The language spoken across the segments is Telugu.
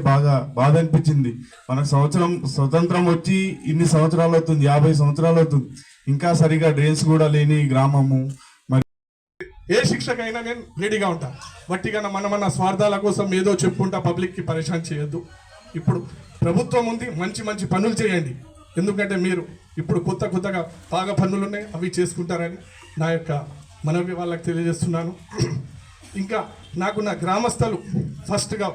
నాకే బాధ అనిపించింది. మనకు స్వతంత్రం వచ్చి ఇన్ని సంవత్సరాలు అవుతుంది, 50 సంవత్సరాలు అవుతుంది, ఇంకా సరిగా డ్రైన్స్ కూడా లేని గ్రామము. మరి ఏ శిక్షకైనా నేను రెడీగా ఉంటాను. వట్టిగా మన స్వార్థాల కోసం ఏదో చెప్పుకుంటా పబ్లిక్కి పరేషాన్ చేయొద్దు. ఇప్పుడు ప్రభుత్వం ఉంది, మంచి మంచి పనులు చేయండి. ఎందుకంటే మీరు ఇప్పుడు కొత్తగా బాగా పనులు ఉన్నాయి, అవి చేసుకుంటారని నా యొక్క మనవి వాళ్ళకి తెలియజేస్తున్నాను. ఇంకా నాకు నా గ్రామస్తులు ఫస్ట్గా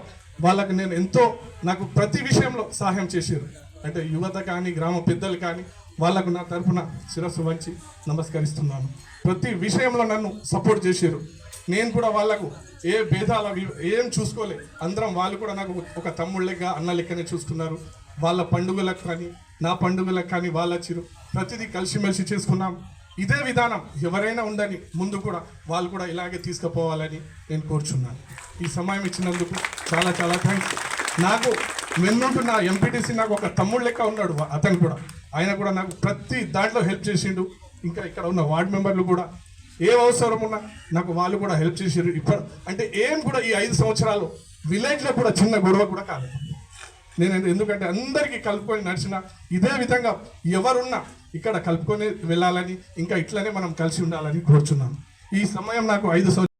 వాళ్ళకి నేను ఎంతో నాకు ప్రతి విషయంలో సహాయం చేశారు. అంటే యువత కానీ గ్రామ పెద్దలు కానీ వాళ్ళకు నా తరఫున శిరస్సు వంచి నమస్కరిస్తున్నాను. ప్రతి విషయంలో నన్ను సపోర్ట్ చేశారు. నేను కూడా వాళ్ళకు ఏ భేదాలు ఏం చూసుకోలే. అందరం వాళ్ళు కూడా నాకు ఒక తమ్ముళ్ళ లెక్క అన్న లెక్కనే చూస్తున్నారు. వాళ్ళ పండుగలకు కానీ నా పండుగలకు కానీ వాళ్ళు వచ్చిరు. ప్రతిదీ కలిసిమెలిసి చేసుకున్నాం. ఇదే విధానం ఎవరైనా ఉండని ముందు కూడా వాళ్ళు కూడా ఇలాగే తీసుకుపోవాలని నేను కోరుచున్నాను. ఈ సమయం ఇచ్చినందుకు చాలా చాలా థ్యాంక్స్. నాకు వెన్నుంటున్న ఎంపీటీసీ నాకు ఒక తమ్ముడు లెక్క ఉన్నాడు. అతను కూడా ఆయన కూడా నాకు ప్రతి దాంట్లో హెల్ప్ చేసిండు. ఇంకా ఇక్కడ ఉన్న వార్డు మెంబర్లు కూడా ఏ అవసరం ఉన్నా నాకు వాళ్ళు కూడా హెల్ప్ చేసారు. ఇప్పుడు అంటే ఏం కూడా ఈ 5 సంవత్సరాలు విలేజ్లో కూడా చిన్న గొడవ కూడా కాదు. నేను ఎందుకంటే అందరికీ కలుపుకొని నడిచిన ఇదే విధంగా ఎవరున్నా ఇక్కడ కలుపుకొని వెళ్ళాలని, ఇంకా ఇట్లనే మనం కలిసి ఉండాలని కోరుచున్నాను. ఈ సమయం నాకు 5 సంవత్సరాలు